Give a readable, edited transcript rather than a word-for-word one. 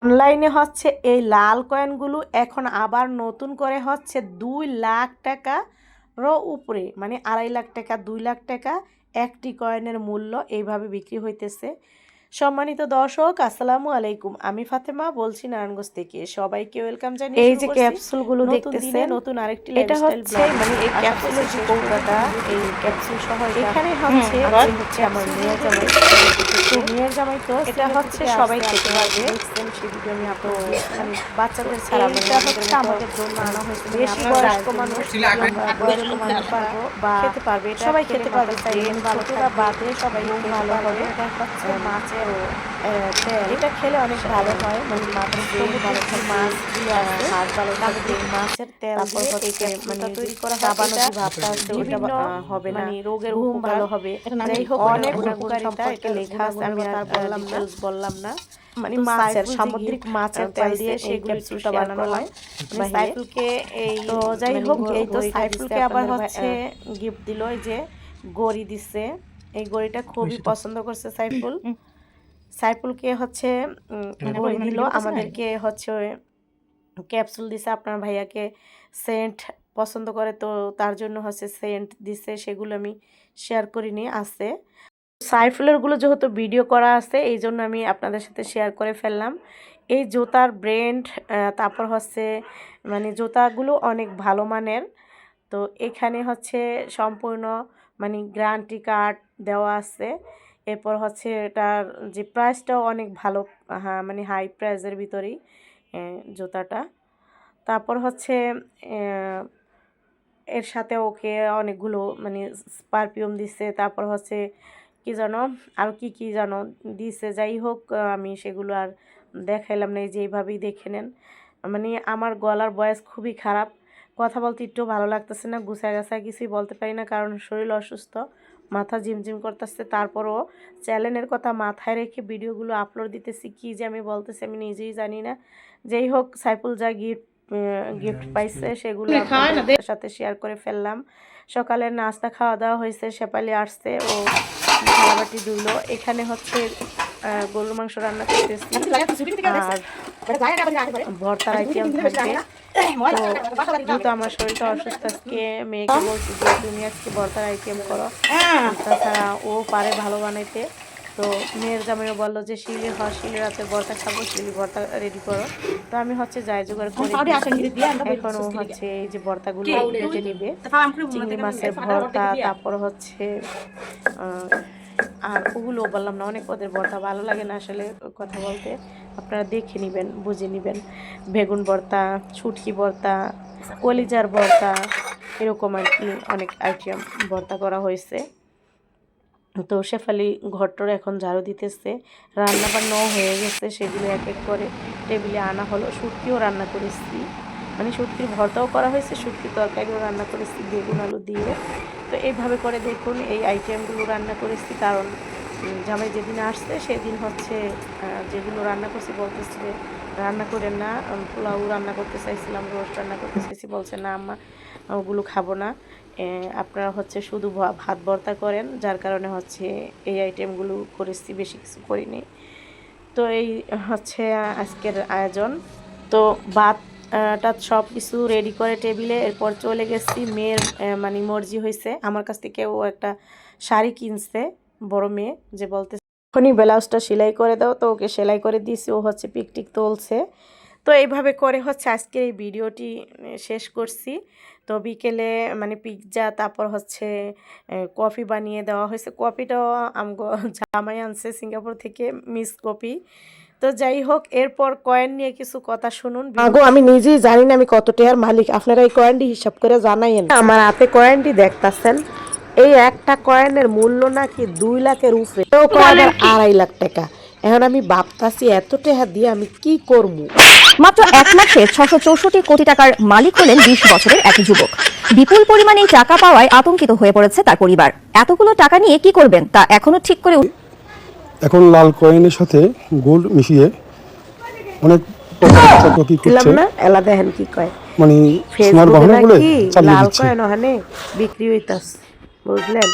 অনলাইনে হচ্ছে এই লাল কয়েনগুলো এখন আবার নতুন করে হচ্ছে 2 লাখ টাকার উপরে, মানে 2.5 লাখ টাকা 2 লাখ টাকা একটি কয়েনের মূল্য এইভাবে বিক্রি হইতেছে। সম্মানিত দর্শক, আসসালামু আলাইকুম। আমি ফাতেমা বলছি নারায়ণগঞ্জ থেকে। সবাইকে ওয়েলকাম জানিয়ে এই যে ক্যাপসুলগুলো দেখতেছেন, নতুন আরেকটি লাইফস্টাইল ব্লগ। মানে এই ক্যাপসুলের যে কৌটাটা, এই ক্যাপসুল সহ এখানে হচ্ছে আমার মেয়ের জামাই। তো মেয়ের জামাই তো এটা হচ্ছে সবাই খেতে পারবে। সেই ভিডিও আমি মানে বাচ্চাদের ছাড়া এটা হচ্ছে আমাদের জন্য আনা হয়েছে। বেশি বয়স্ক মানুষ পারবো বা খেতে পারবে, সবাই খেতে পারবে। তাই ভালো করে বাদে সবাই ভালো হবে। এটা হচ্ছে মাছের তেল, এটা খেলে অনেক ভালো হয়। মানে মাছের তেল ভালো, মাছগুলো আছে হাত ভালো থাকবে। মাছের তেল দিয়ে এই ক্যাপসুলটা তৈরি করা হয়। বানানো যে ভাবটা আছে ওটা হবে না, মানে রোগের ঘুম ভালো হবে। যাই হোক, অনেক উপকারিতা এটা লেখা আছে, আমি আর বললাম না। মানে মাছের, সামুদ্রিক মাছের তেল দিয়ে সেই ক্যাপসুলটা বানানো হয়। সাইফুলকে এই তো যাই হোক, এই তো সাইফুলকে আবার হচ্ছে গিফট দিল, এই যে গড়ি দিছে। এই গড়িটা খুবই পছন্দ করছে সাইফুলকে হচ্ছে গড়ি দিল, আমাদেরকে হচ্ছে ক্যাপসুল দিছে। আপনার ভাইয়াকে সেন্ট পছন্দ করে, তো তার জন্য হচ্ছে সেন্ট দিছে, সেগুলো আমি শেয়ার করিনি। আছে সাইফুলেরগুলো যেহেতু ভিডিও করা আছে, এই জন্য আমি আপনাদের সাথে শেয়ার করে ফেললাম। এই জুতার ব্র্যান্ড, তারপর হচ্ছে মানে জুতাগুলো অনেক ভালো মানের। তো এখানে হচ্ছে সম্পূর্ণ মানে গ্যারান্টি কার্ড দেওয়া আছে। এরপর হচ্ছে এটার যে প্রাইসটাও অনেক ভালো, হ্যাঁ মানে হাই প্রাইসের ভিতরেই জুতাটা। তারপর হচ্ছে এর সাথে ওকে অনেকগুলো মানে পারফিউম দিচ্ছে, তারপর হচ্ছে কি জানো আর কি জানো দিছে। যাই হোক, আমি সেগুলো আর দেখাইলাম না, এই যে এইভাবেই দেখে নেন। মানে আমার গলার ভয়েস খুবই খারাপ, কথা বলতে একটু ভালো লাগতেছে না, গুছায় গাছায় কিছুই বলতে পারি না, কারণ শরীর অসুস্থ, মাথা ঝিমঝিম করতেছে। তারপরও চ্যানেলের কথা মাথায় রেখে ভিডিওগুলো আপলোড দিতেছি, কি যে আমি বলতেছি আমি নিজেই জানি না। যাই হোক, সাইফুল যা গিফট পাইছে সেগুলো আপনাদের সাথে শেয়ার করে ফেললাম। সকালের নাস্তা খাওয়া দাওয়া হয়েছে, শেফালি আসছে, ও থালাবাটি ধুলো। এখানে হচ্ছে গরুর মাংস রান্না করতেছি আর ভর্তার আইটেম থাকবে। তো যেহেতু আমার শরীরটা অসুস্থ, আজকে মেয়েকে বলছি যে তুমি আজকে ভর্তার আইটেম করো, তাছাড়া ও পারে ভালো বানাইতে। তো মেয়ের জামাইও বললো যে শিলি রাতের ভর্তা খাবো, শিলি ভর্তা রেডি করো। তো আমি হচ্ছে যাই জোগাড় করে এখন ও হচ্ছে এই যে ভর্তাগুলো ভেজে নিবে। চিংড়ি মাছের ভর্তা, তারপর হচ্ছে আর ওগুলো বললাম না, অনেক ওদের ভর্তা ভালো লাগে না আসলে কথা বলতে, আপনারা দেখে নেবেন বুঝে নেবেন। বেগুন ভর্তা, শুটকি ভর্তা, কলিজার ভর্তা, এরকম আর কি অনেক আইটেম ভর্তা করা হয়েছে। তো শেফালি ঘরটার এখন ঝাড়ু দিতেছে, রান্না বান্নাও হয়ে গেছে, সেগুলো এক এক করে টেবিলে আনা হলো। শুটকিও রান্না করেছি, মানে শুটকির ভর্তাও করা হয়েছে, শুটকির তরকারিও রান্না করেছি বেগুন আলু দিয়ে। তো এইভাবে করে দেখুন এই আইটেমগুলো রান্না করেছি, কারণ জামাই যেদিন আসছে সেদিন হচ্ছে যেগুলো রান্না করছি বলতেছি যে রান্না করেন না, পোলাও রান্না করতে চাইছিলাম, রোস্ট রান্না করতে চাইছি, বলছে না আম্মা ওগুলো খাবো না, আপনারা হচ্ছে শুধু ভাত ভর্তা করেন, যার কারণে হচ্ছে এই আইটেমগুলো করেছি, বেশি কিছু করিনি। তো এই হচ্ছে আজকের আয়োজন। তো ভাতটা সব কিছু রেডি করে টেবিলে, এরপর চলে গেছি। মেয়ের মানে মর্জি হয়েছে, আমার কাছ থেকে ও একটা শাড়ি কিনছে, বড় মেয়ে, যে বলতে এখনই ব্লাউজটা সেলাই করে দাও, তো ওকে সেলাই করে দিয়েছি, ও হচ্ছে পিকটিক তুলছে। তো এইভাবে করে হচ্ছে আজকের এই ভিডিওটি শেষ করছি। তো বিকেলে মানে পিৎজা, তারপর হচ্ছে কফি বানিয়ে দেওয়া হয়েছে। কফিটাও জামাই আনছে সিঙ্গাপুর থেকে, মিক্স কফি। তো যাই হোক, এরপর কয়েন নিয়ে কিছু কথা শুনুন। আমি নিজেই জানি না আমি কত টাকার মালিক, আপনারা এই কয়েনটি হিসাব করে জানাইন। আমার হাতে কয়েনটি দেখতাছেন, এই একটা কয়েনের মূল্য নাকি 2 লাখের উপরে, তো কয়েনের 2.5 লাখ টাকা। এখন আমি ভাবতাছি এত টাকা দিয়ে আমি কি করবো। মাত্র 1 মাসে 664 কোটি টাকার মালিক হলেন 20 বছরের এক যুবক। বিপুল পরিমাণে টাকা পাওয়ায় আতঙ্কিত হয়ে পড়েছে তার পরিবার। এতগুলো টাকা নিয়ে কি করবেন তা এখনো ঠিক করে এখন লাল কয়েনের সাথে গোল্ড মিশিয়ে অনেক কি করছে না, এলা দেখেন কি কয়, মানে সোনার গহনা বলে চালিয়ে লাল দিচ্ছে। কয়েন ওখানে বিক্রি হইতাছে, বুঝলেন।